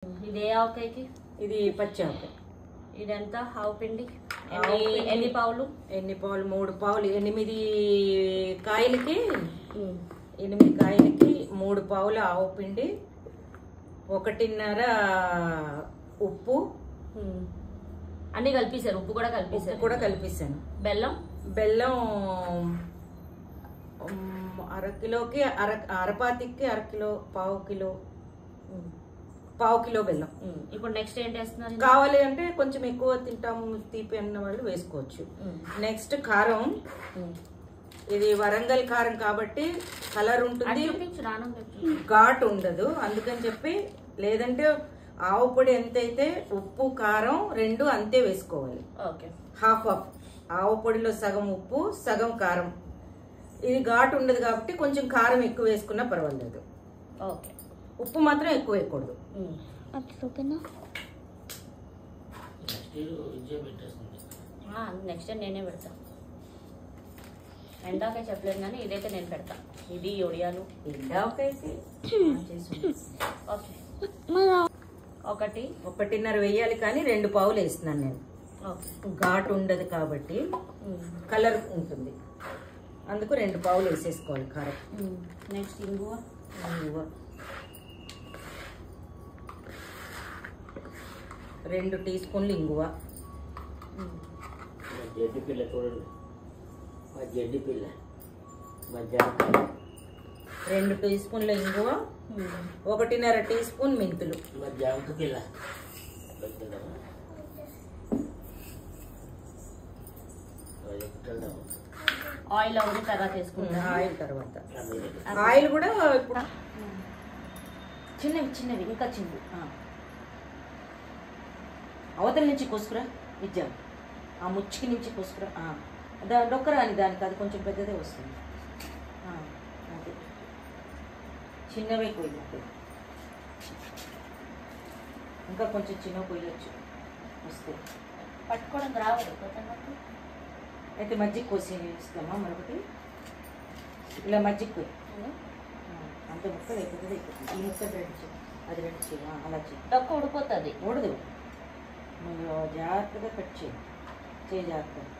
ఇది ఏ ఆవకాయకి? ఇది పచ్చి ఆవకాయ. ఇదెంత ఆవు పిండి? ఎన్ని పావులు? ఎన్ని పావులు? 3 పావులు. 8 కాయలకి 8 కాయలకి 3 పావులు ఆవు పిండి, 1.5 ఉప్పు, అన్ని కలిపేశారు. ఉప్పు కూడా కలిపేశాను. బెల్లం? బెల్లం అరకిలోకి అరపాతికి అరకిలో, పావు కిలో బెల్లం. ఇప్పుడు నెక్స్ట్ ఏంటి వేస్తున్నారు? కావాలి అంటే కొంచెం ఎక్కువ తింటాము తీపి అన్న వాళ్ళు వేసుకోవచ్చు. నెక్స్ట్ కారం. ఇది వరంగల్ కారం కాబట్టి కలర్ ఉంటుంది, ఘాటు ఉండదు. అందుకని చెప్పి లేదంటే ఆవు పొడి ఎంతైతే ఉప్పు కారం 2 అంతే వేసుకోవాలి. హాఫ్ ఆవు పొడిలో సగం ఉప్పు సగం కారం. ఇది ఘాటు ఉండదు కాబట్టి కొంచెం కారం ఎక్కువ వేసుకున్నా పర్వాలేదు. ఉప్పు మాత్రం ఎక్కువ వేయకూడదు. నెక్స్ట్ నేనే పెడతా. ఎండాకాయ చెప్పలేదు కానీ ఇదైతే నేను పెడతా. ఇది ఒడియాలు. ఎండాకైతే ఓకే, 1.5 వేయాలి కానీ 2 పావులు వేస్తున్నాను నేను. ఘాటు ఉండదు కాబట్టి కలర్ ఉంటుంది, అందుకు 2 పావులు వేసేసుకోవాలి కారం. నెక్స్ట్ ఇంగువ. 2 టీ స్పూన్లు ఇంగువ. జడ్డి పిల్ల చూడండి, మా జడ్డి పిల్ల 2 టీ స్పూన్ల ఇంగువ, 1.5 టీ స్పూన్ మెంతులు. మా జామక పిల్ల ఆయిల్ అవన్నీ తర్వాత వేసుకుంటా. ఆయిల్ తర్వాత ఆయిల్ కూడా ఇప్పుడు చిన్నవి ఇంకా చిన్నవి. అవతల నుంచి కోసుకురా విద్య, ఆ ముచ్చికి నుంచి కోసుకురా. డొక్కరా అని దానికి అది కొంచెం పెద్దదే వస్తుంది. అది చిన్నవే కొయ్యొచ్చు, ఇంకా కొంచెం చిన్న కొయ్యొచ్చు వస్తే. పట్టుకోవడం రావాలి అయితే మజ్జిగ కోసి ఇస్తామా మరొకటి. ఇలా మజ్జిగ కొయ్యి, అంత ముక్కలు అయిపోతుంది. ఈ ముక్కలు 2 చేయి, అది 2 చేయి, అలా చేయి. డొక్క ఉడిపోతుంది. ఊడదు, నువ్వు జాగ్రత్తగా కట్ చేయి జాగ్రత్తగా.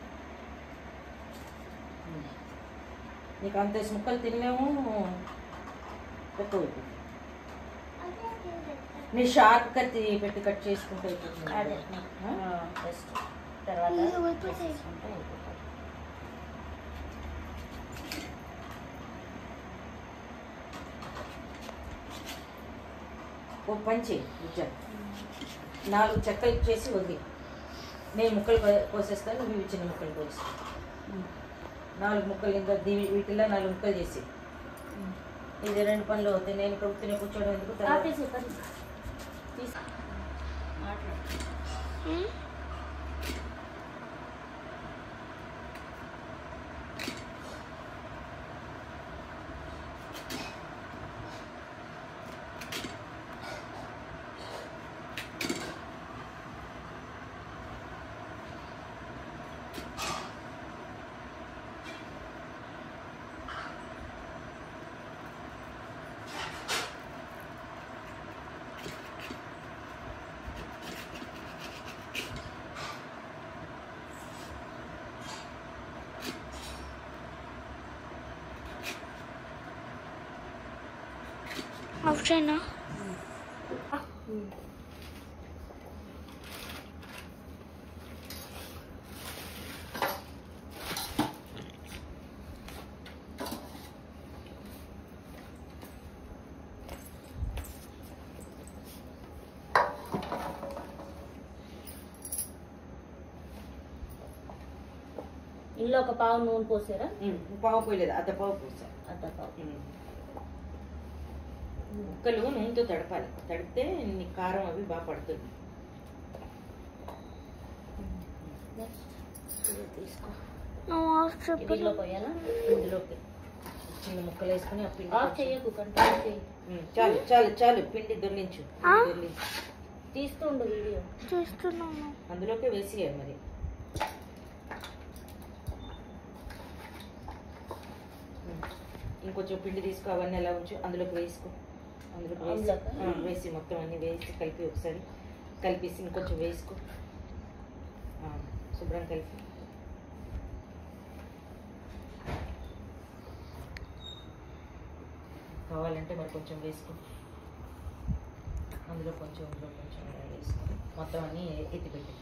నీకు అంత ముక్కలు తినలేము, తక్కువ అయిపోతుంది. నీ షార్ప్ కత్తి పెట్టి కట్ చేసుకుంటే అయిపోతుంది. అదే జస్ట్ తర్వాత ఓ పంచి 4 చెక్కలు చేసి వదిలి, నేను ముక్కలు కోసేస్తాను, నువ్వు చిన్న ముక్కలు కోసేస్తాను. 4 ముక్కలు, ఇంకా వీటిలో 4 ముక్కలు చేసి. ఇది 2 పనులు అవుతాయి. నేను ఇక్కడ తినే కూర్చోవడం ఎందుకు? అవునా? ఇందులో 1 పావు నూనె పోసారా? పావు పోయలేదు, అర్ధ పావు పోసా. ముక్కలు నూనెతో తడపాలి, తడిపితే నీ కారం అవి బాగా పడుతుంది. ఇందులో పోయాలా? ఇందులోకి చిన్న ముక్కలు వేసుకుని ఆ పిండి చేయకు, కంట్రోల్ చేయి. చాలు చాలు చాలు, పిండి దొర్లించు. తీస్తుండు వీడియో చేస్తున్నాను. అందులోకి వేసేయాలి మరి. ఇంకొంచెం పిండి తీసుకో, అవన్నీ ఎలా ఉంచు, అందులోకి వేసుకో. అందులో వేసి మొత్తం అన్ని వేసి కలిపి ఒకసారి కలిపేసి ఇంకొంచెం వేసుకో. శుభ్రం కలిపి కావాలంటే మరి కొంచెం వేసుకో. అందులో కొంచెం వేసుకో. మొత్తం అన్నీ ఎత్తిపెట్టి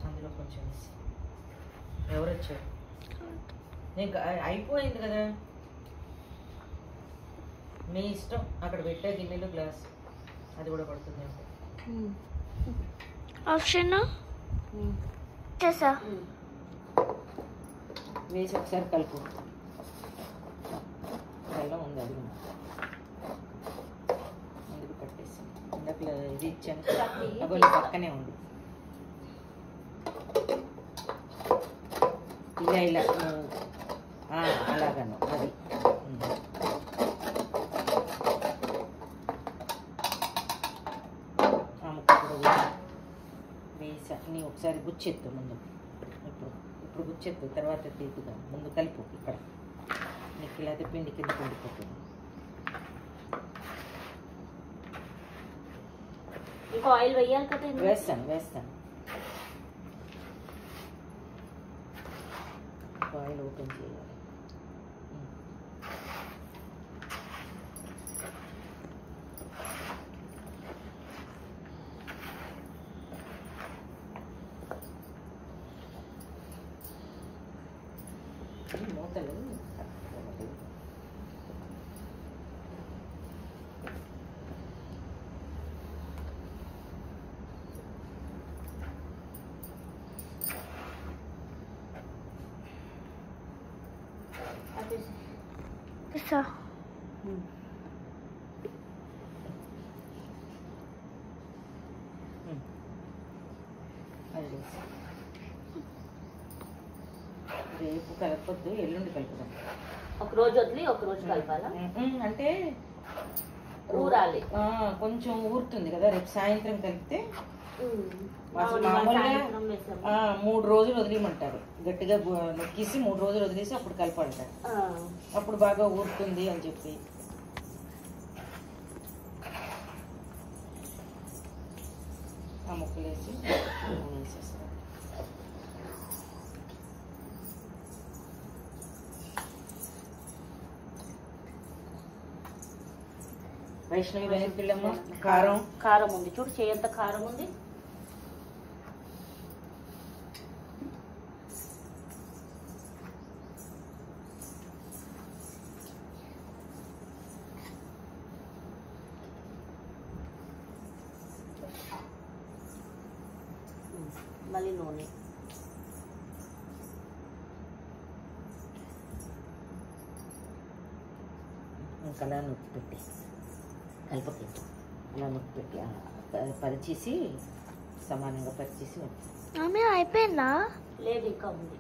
అందులో కొంచెం వేసి. ఎవరు వచ్చారు? నేను అయిపోయింది కదా, మీ ఇష్టం. అక్కడ పెట్టే గిన్నెలు గ్లాస్ అది కూడా పడుతుంది అంటే ఆప్షన్ చేసా వేసి ఒకసారి కలుపు. బెల్లం ఉంది, అది ముందుకు పట్టేసి ఇందాక ఇది ఇచ్చాను అగోలి పక్కనే ఉంది. ఇలా అలాగను అది ఆ ముక్క కూడా వేసా. నీ ఒకసారి గుచ్చెత్తు ముందు. ఇప్పుడు గుచ్చెత్తు, తర్వాత తీద్దుగా. ముందు కలిపు ఇక్కడ. నీకు ఇలా పిండి కింద పిండిపోతుంది. ఇంకా ఆయిల్ వేయాలి కదా? వేస్తాను. ఆయిల్ ఓపెన్ చేయాలి. మూతలు చేసా అది రేపు కలపొద్దు, ఎల్లుండి కలుపుదాం. ఒక రోజు వదిలి ఒక రోజు కలపాలా? అంటే ఊరాలి, కొంచెం ఊరుతుంది కదా. రేపు సాయంత్రం కలిపితే మామూలుగా 3 రోజులు వదిలేయమంటారు. గట్టిగా నొక్కేసి 3 రోజులు వదిలేసి అప్పుడు కలపాలంటారు. అప్పుడు బాగా ఊరుతుంది అని చెప్పి. ఆ ముక్కలు వేసి వేసేస్తాం. వైష్ణవి వెనక్కిళ్ళమ్మ కారం ఉంది చూడు, చేయంత కారం ఉంది. మళ్ళీ నూనె. ఇంకా అలా నొక్కి పెట్టి కలపకి అలా నొక్కి పెట్టి పరిచేసి సమానంగా పరిచేసి ఆమె అయిపోయిందా? లేదు, ఇంకా ఉంది.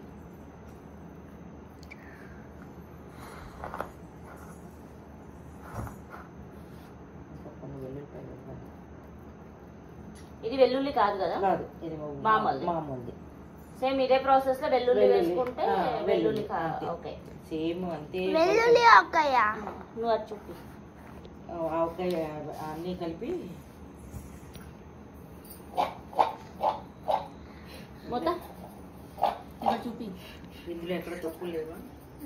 ఇది వెల్లుల్లి కాదు కదా? కాదు, ఇది మామూలుది. సేమ్ ఇదే ప్రాసెస్ లో వెల్లుల్లి వేసుకుంటే వెల్లుల్లి ఓకే సేమ్ అంతే. వెల్లుల్లి ఆవకాయ నువ్వు అది చూపి. ఆవకాయ అన్నీ కలిపి మొత్తం చూపి. ఇందులో ఎక్కడ తప్పులు లేవా?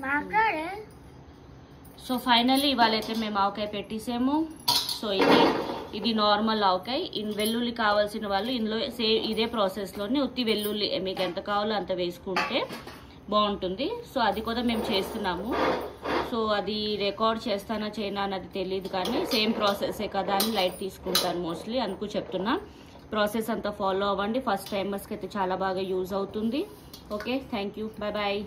మాట్లాడే. సో ఫైనల్లీ ఇవాళ అయితే మేము ఆవకాయ పెట్టేసాము. సో ఇది నార్మల్ ఆవకాయ. వెల్లుల్లి కావాల్సిన వాళ్ళు ఇందులో ఇదే ప్రాసెస్లోనే ఉత్తి వెల్లుల్లి మీకు ఎంత కావాలో అంత వేసుకుంటే బాగుంటుంది. సో అది కూడా మేము చేస్తున్నాము. సో అది రికార్డ్ చేస్తానా చేయనా అన్నది తెలియదు, కానీ సేమ్ ప్రాసెసే కదా అని లైట్ తీసుకుంటాను మోస్ట్లీ, అందుకు చెప్తున్నా. ప్రాసెస్ అంతా ఫాలో అవ్వండి. ఫస్ట్ టైమర్స్కి అయితే చాలా బాగా యూజ్ అవుతుంది. Okay, thank you, bye bye.